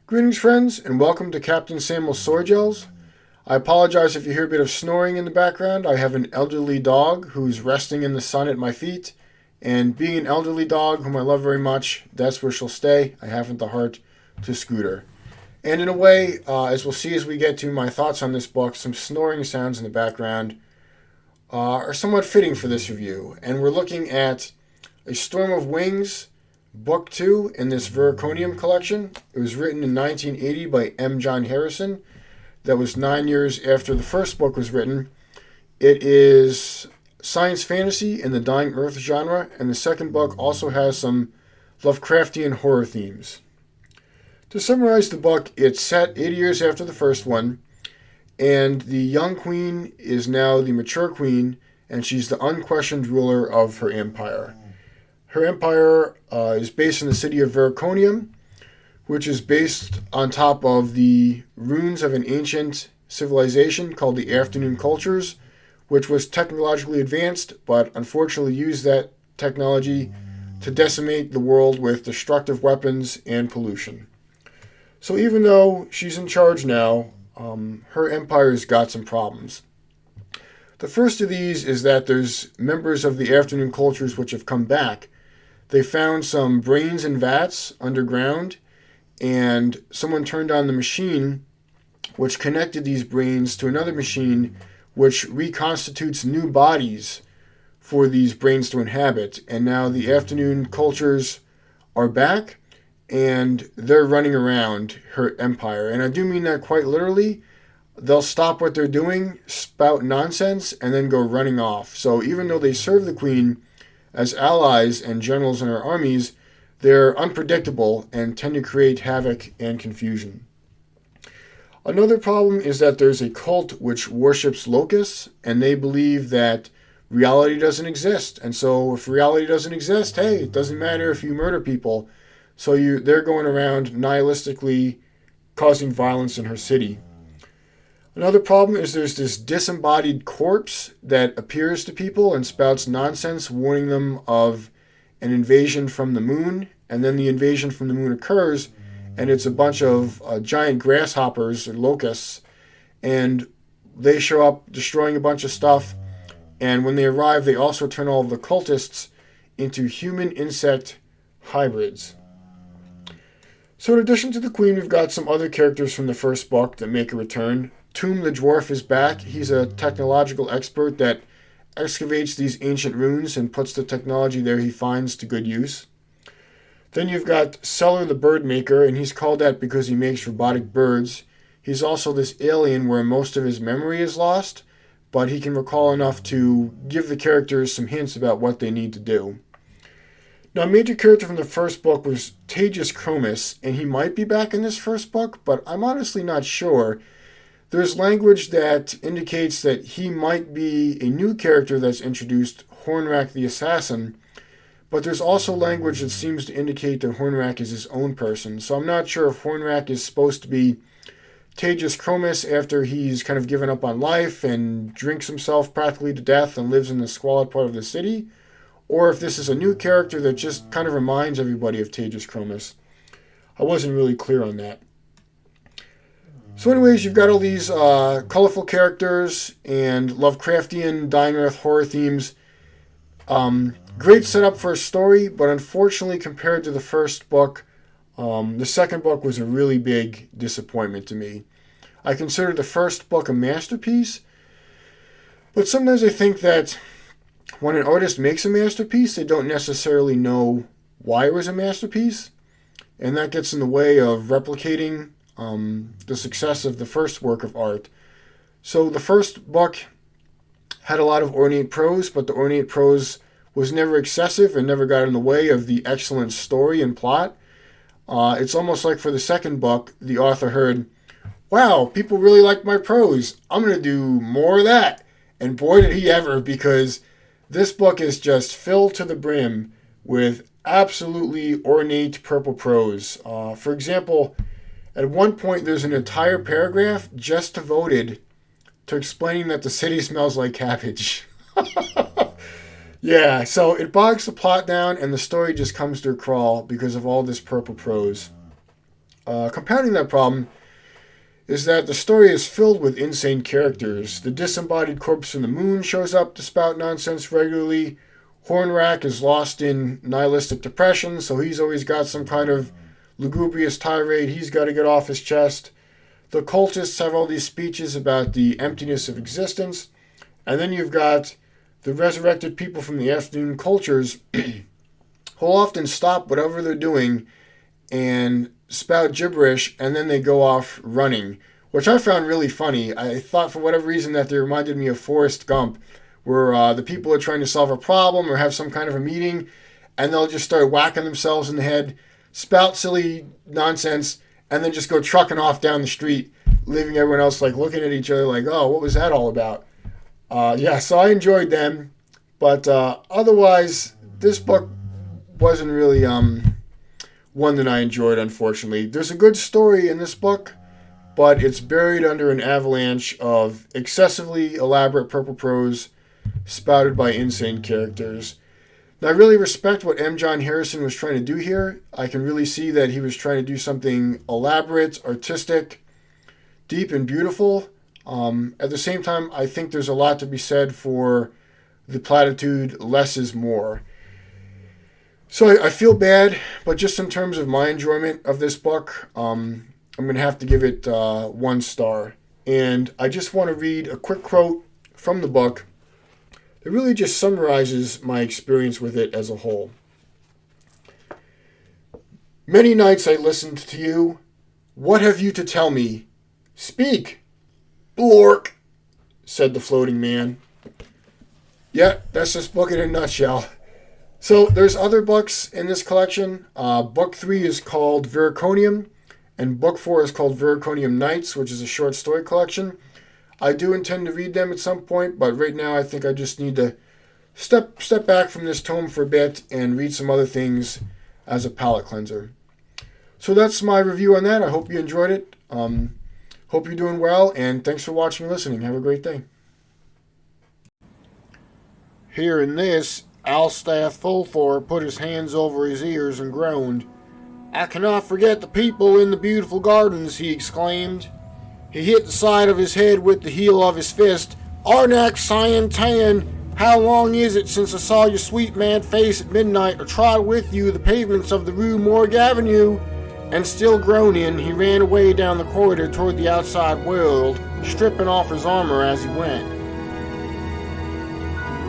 Greetings, friends, and welcome to Captain Samuel's Sword Gels. I apologize if you hear a bit of snoring in the background. I have an elderly dog who's resting in the sun at my feet, and being an elderly dog whom I love very much, that's where she'll stay. I haven't the heart to scoot her. And in a way, as we'll see as we get to my thoughts on this book, some snoring sounds in the background are somewhat fitting for this review. And we're looking at A Storm of Wings, Book 2 in this Viriconium collection. It was written in 1980 by M. John Harrison. That was 9 years after the first book was written. It is science fantasy in the Dying Earth genre, and the second book also has some Lovecraftian horror themes. To summarize the book, it's set 80 years after the first one, and the young queen is now the mature queen, and she's the unquestioned ruler of her empire. Her empire is based in the city of Viriconium, which is based on top of the ruins of an ancient civilization called the Afternoon Cultures, which was technologically advanced, but unfortunately used that technology to decimate the world with destructive weapons and pollution. So even though she's in charge now, her empire's got some problems. The first of these is that there's members of the Afternoon Cultures which have come back. They found some brains in vats underground, and someone turned on the machine which connected these brains to another machine which reconstitutes new bodies for these brains to inhabit. And now the Afternoon Cultures are back, and they're running around her empire. And I do mean that quite literally. They'll stop what they're doing, spout nonsense, and then go running off. So even though they serve the queen as allies and generals in her armies, they're unpredictable and tend to create havoc and confusion. Another problem is that there's a cult which worships locusts, and they believe that reality doesn't exist. And so if reality doesn't exist, hey, it doesn't matter if you murder people. So they're going around nihilistically causing violence in her city. Another problem is there's this disembodied corpse that appears to people and spouts nonsense, warning them of an invasion from the moon. And then the invasion from the moon occurs, and it's a bunch of giant grasshoppers or locusts. And they show up destroying a bunch of stuff. And when they arrive, they also turn all of the cultists into human-insect hybrids. So in addition to the queen, we've got some other characters from the first book that make a return. Tomb the Dwarf is back. He's a technological expert that excavates these ancient ruins and puts the technology there he finds to good use. Then you've got Seller the Bird Maker, and he's called that because he makes robotic birds. He's also this alien where most of his memory is lost, but he can recall enough to give the characters some hints about what they need to do. Now, a major character from the first book was Tejas Chromis, and he might be back in this first book, but I'm honestly not sure. There's language that indicates that he might be a new character that's introduced, Hornrak the Assassin, but there's also language that seems to indicate that Hornrak is his own person. So I'm not sure if Hornrak is supposed to be Tejas Chromis after he's kind of given up on life and drinks himself practically to death and lives in the squalid part of the city, or if this is a new character that just kind of reminds everybody of Tejas Chromis. I wasn't really clear on that. So anyways, you've got all these colorful characters and Lovecraftian Dying Earth horror themes. Great setup for a story, but unfortunately compared to the first book, the second book was a really big disappointment to me. I consider the first book a masterpiece, but sometimes I think that when an artist makes a masterpiece, they don't necessarily know why it was a masterpiece, and that gets in the way of replicating the success of the first work of art. So the first book had a lot of ornate prose, but the ornate prose was never excessive and never got in the way of the excellent story and plot. It's almost like for the second book, the author heard, wow, people really like my prose. I'm going to do more of that. And boy, did he ever, because this book is just filled to the brim with absolutely ornate purple prose. For example, at one point, there's an entire paragraph just devoted to explaining that the city smells like cabbage. Yeah, so it bogs the plot down, and the story just comes to a crawl because of all this purple prose. Compounding that problem is that the story is filled with insane characters. The disembodied corpse from the moon shows up to spout nonsense regularly. Hornrack is lost in nihilistic depression, so he's always got some kind of lugubrious tirade he's got to get off his chest. The cultists have all these speeches about the emptiness of existence. And then you've got the resurrected people from the afternoon cultures who'll often stop whatever they're doing and spout gibberish, and then they go off running, which I found really funny. I thought for whatever reason that they reminded me of Forrest Gump, where the people are trying to solve a problem or have some kind of a meeting, and they'll just start whacking themselves in the head, spout silly nonsense, and then just go trucking off down the street, leaving everyone else like looking at each other like, oh, what was that all about? So I enjoyed them, but otherwise, this book wasn't really one that I enjoyed, unfortunately. There's a good story in this book, but it's buried under an avalanche of excessively elaborate purple prose spouted by insane characters. Now, I really respect what M. John Harrison was trying to do here. I can really see that he was trying to do something elaborate, artistic, deep, and beautiful. At the same time, I think there's a lot to be said for the platitude, less is more. So I feel bad, but just in terms of my enjoyment of this book, I'm going to have to give it 1 star. And I just want to read a quick quote from the book that really just summarizes my experience with it as a whole. Many nights I listened to you. What have you to tell me? Speak. Blork, said the floating man. Yeah, that's this book in a nutshell. So there's other books in this collection. Book 3 is called Viriconium, and Book 4 is called Viriconium Nights, which is a short story collection. I do intend to read them at some point, but right now I think I just need to step back from this tome for a bit and read some other things as a palate cleanser. So that's my review on that. I hope you enjoyed it. Hope you're doing well, and thanks for watching and listening. Have a great day. Hearing this, Alstath Fulthor put his hands over his ears and groaned. I cannot forget the people in the beautiful gardens, he exclaimed. He hit the side of his head with the heel of his fist. Arnak Cyan, how long is it since I saw your sweet mad face at midnight or trod with you the pavements of the Rue Morgue Avenue? And still groaning, he ran away down the corridor toward the outside world, stripping off his armor as he went.